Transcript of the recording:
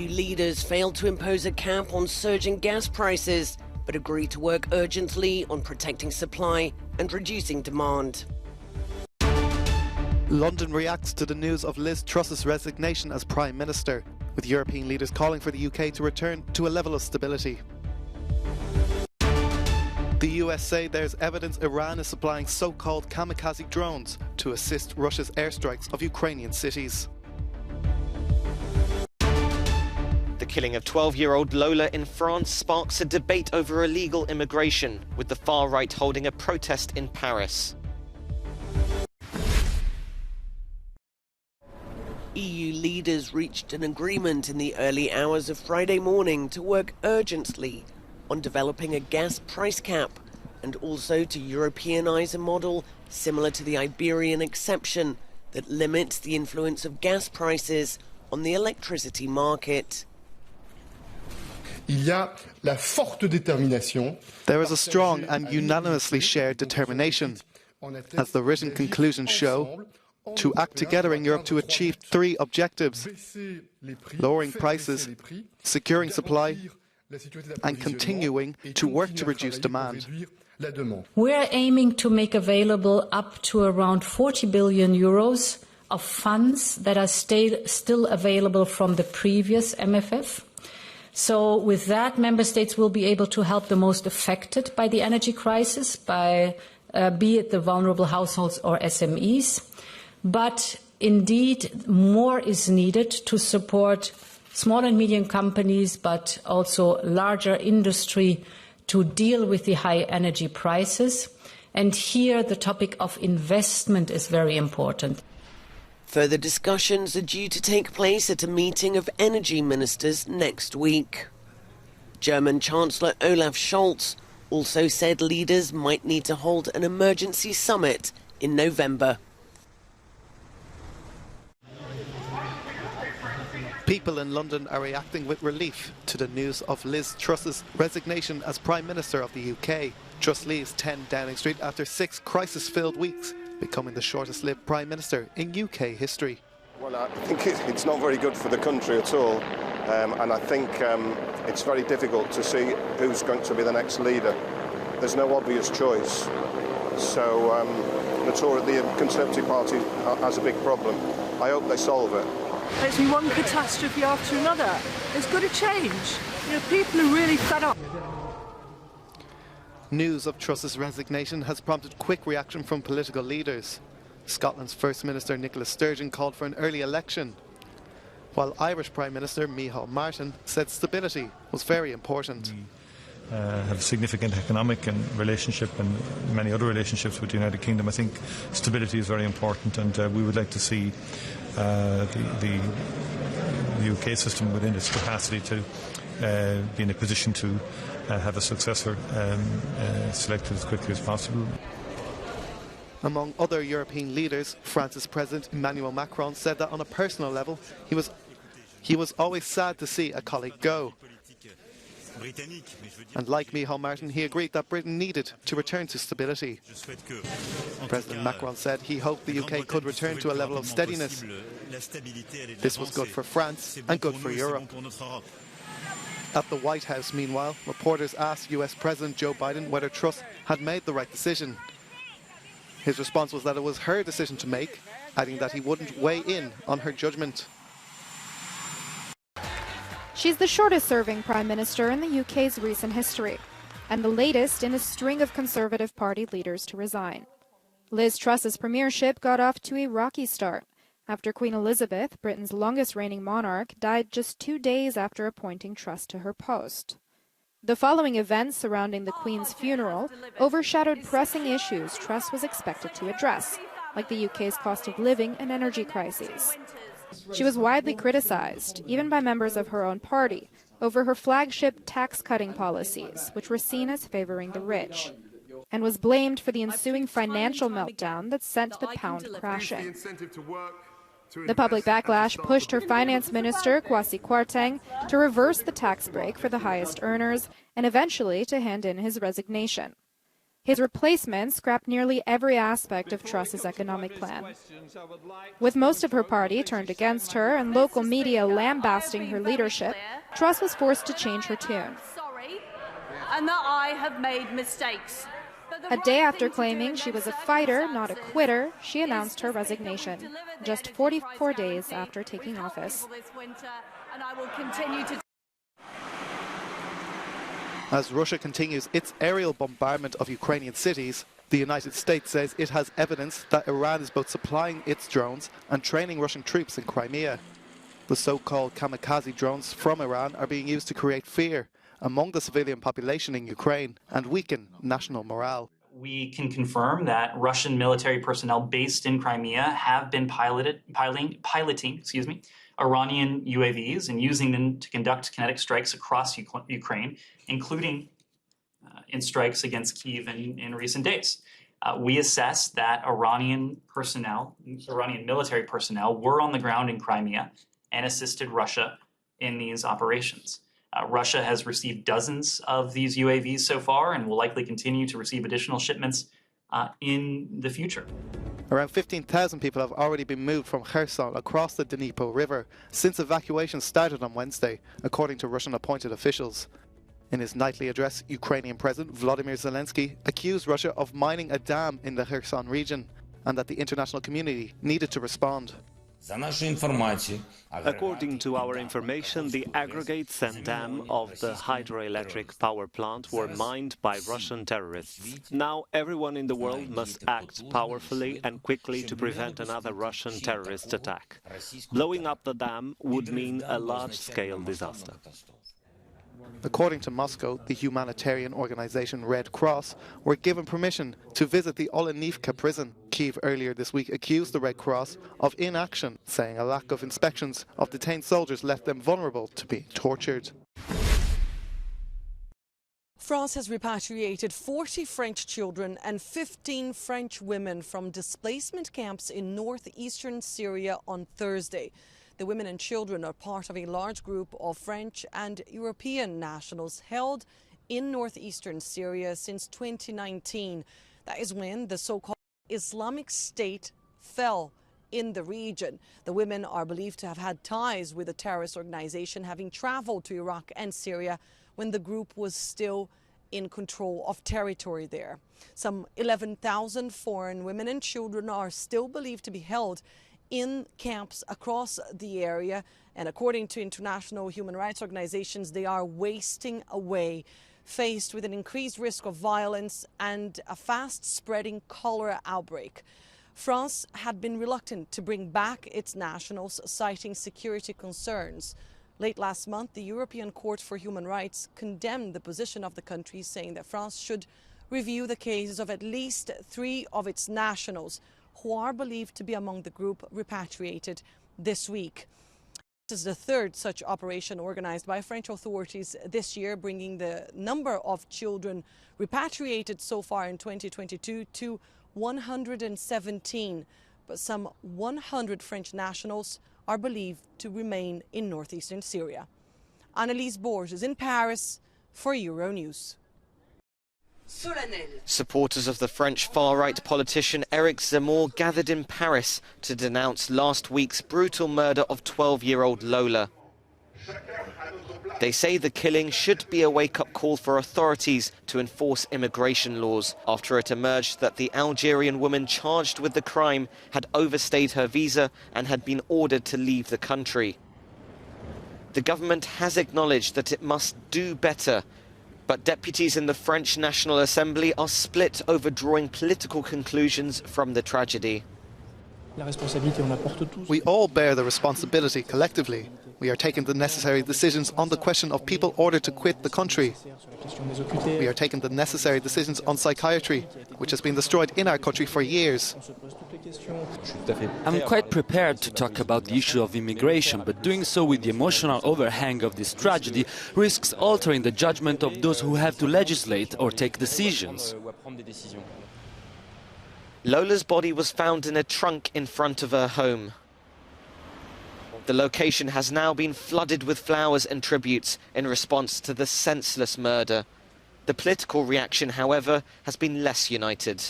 EU leaders failed to impose a cap on surging gas prices, but agreed to work urgently on protecting supply and reducing demand. London reacts to the news of Liz Truss's resignation as Prime Minister, with European leaders calling for the UK to return to a level of stability. The US say there's evidence Iran is supplying so-called kamikaze drones to assist Russia's airstrikes of Ukrainian cities. The killing of 12-year-old Lola in France sparks a debate over illegal immigration, with the far right holding a protest in Paris. EU leaders reached an agreement in the early hours of Friday morning to work urgently on developing a gas price cap and also to Europeanise a model similar to the Iberian exception that limits the influence of gas prices on the electricity market. There is a strong and unanimously shared determination, as the written conclusions show, to act together in Europe to achieve three objectives: lowering prices, securing supply, and continuing to work to reduce demand. We're aiming to make available up to around 40 billion euros of funds that are still available from the previous MFF. So with that, member states will be able to help the most affected by the energy crisis, by be it the vulnerable households or SMEs. But indeed, more is needed to support small and medium companies, but also larger industry to deal with the high energy prices. And here the topic of investment is very important. Further discussions are due to take place at a meeting of energy ministers next week. German Chancellor Olaf Scholz also said leaders might need to hold an emergency summit in November. People in London are reacting with relief to the news of Liz Truss's resignation as Prime Minister of the UK. Truss leaves 10 Downing Street after 6 crisis-filled weeks, becoming the shortest-lived Prime Minister in UK history. Well, I think it's not very good for the country at all, and I think it's very difficult to see who's going to be the next leader. There's no obvious choice, so the Conservative Party has a big problem. I hope they solve it. It's been one catastrophe after another. There's got to change. You know, people are really fed up. News of Truss's resignation has prompted quick reaction from political leaders. Scotland's First Minister Nicola Sturgeon called for an early election, while Irish Prime Minister Micheál Martin said stability was very important. Have significant economic and relationship and many other relationships with the United Kingdom. I think stability is very important, and we would like to see the UK system within its capacity to be in a position to have a successor selected as quickly as possible. Among other European leaders, France's President Emmanuel Macron said that on a personal level he was always sad to see a colleague go. And like Micheál Martin, he agreed that Britain needed to return to stability. President Macron said he hoped the UK could return to a level of steadiness. This was good for France and good for Europe. At the White House, meanwhile, reporters asked US President Joe Biden whether Truss had made the right decision. His response was that it was her decision to make, adding that he wouldn't weigh in on her judgment. She's the shortest-serving Prime Minister in the UK's recent history, and the latest in a string of Conservative Party leaders to resign. Liz Truss's premiership got off to a rocky start after Queen Elizabeth, Britain's longest-reigning monarch, died just 2 days after appointing Truss to her post. The following events surrounding the Queen's funeral overshadowed pressing issues Truss was expected to address, like the UK's cost of living and energy crises. She was widely criticized, even by members of her own party, over her flagship tax-cutting policies, which were seen as favoring the rich, and was blamed for the ensuing financial meltdown that sent the pound crashing. The public backlash pushed her finance minister, Kwasi Kwarteng, to reverse the tax break for the highest earners and eventually to hand in his resignation. His replacement scrapped nearly every aspect of Truss's economic plan. With most of her party turned against her and local media lambasting her leadership, Truss was forced to change her tune. Sorry, and that I have made mistakes. A day after claiming she was a fighter, not a quitter, she announced her resignation, just 44 days after taking office. As Russia continues its aerial bombardment of Ukrainian cities, the United States says it has evidence that Iran is both supplying its drones and training Russian troops in Crimea. The so-called kamikaze drones from Iran are being used to create fear among the civilian population in Ukraine and weaken national morale. We can confirm that Russian military personnel based in Crimea have been piloting Iranian UAVs and using them to conduct kinetic strikes across Ukraine, including in strikes against Kyiv in recent days. We assess that Iranian military personnel were on the ground in Crimea and assisted Russia in these operations. Russia has received dozens of these UAVs so far and will likely continue to receive additional shipments in the future. Around 15,000 people have already been moved from Kherson across the Dnipro River since evacuation started on Wednesday, according to Russian-appointed officials. In his nightly address, Ukrainian President Volodymyr Zelensky accused Russia of mining a dam in the Kherson region and that the international community needed to respond. According to our information, the aggregates and dam of the hydroelectric power plant were mined by Russian terrorists. Now everyone in the world must act powerfully and quickly to prevent another Russian terrorist attack. Blowing up the dam would mean a large-scale disaster. According to Moscow, the humanitarian organization Red Cross were given permission to visit the Olenivka prison. Kyiv earlier this week accused the Red Cross of inaction, saying a lack of inspections of detained soldiers left them vulnerable to being tortured. France has repatriated 40 French children and 15 French women from displacement camps in northeastern Syria on Thursday. The women and children are part of a large group of French and European nationals held in northeastern Syria since 2019. That is when the so-called Islamic State fell in the region. The women are believed to have had ties with the terrorist organization, having traveled to Iraq and Syria when the group was still in control of territory there. Some 11,000 foreign women and children are still believed to be held in camps across the area, and according to international human rights organizations, they are wasting away, faced with an increased risk of violence and a fast-spreading cholera outbreak. France had been reluctant to bring back its nationals, citing security concerns. Late last month, the European Court for Human Rights condemned the position of the country, saying that France should review the cases of at least 3 of its nationals who are believed to be among the group repatriated this week. This is the third such operation organized by French authorities this year, bringing the number of children repatriated so far in 2022 to 117. But some 100 French nationals are believed to remain in northeastern Syria. Annelise Borges in Paris for Euronews. Supporters of the French far-right politician Éric Zemmour gathered in Paris to denounce last week's brutal murder of 12-year-old Lola. They say the killing should be a wake-up call for authorities to enforce immigration laws after it emerged that the Algerian woman charged with the crime had overstayed her visa and had been ordered to leave the country. The government has acknowledged that it must do better, but deputies in the French National Assembly are split over drawing political conclusions from the tragedy. We all bear the responsibility collectively. We are taking the necessary decisions on the question of people ordered to quit the country. We are taking the necessary decisions on psychiatry, which has been destroyed in our country for years. I'm quite prepared to talk about the issue of immigration, but doing so with the emotional overhang of this tragedy risks altering the judgment of those who have to legislate or take decisions. Lola's body was found in a trunk in front of her home. The location has now been flooded with flowers and tributes in response to the senseless murder. The political reaction, however, has been less united.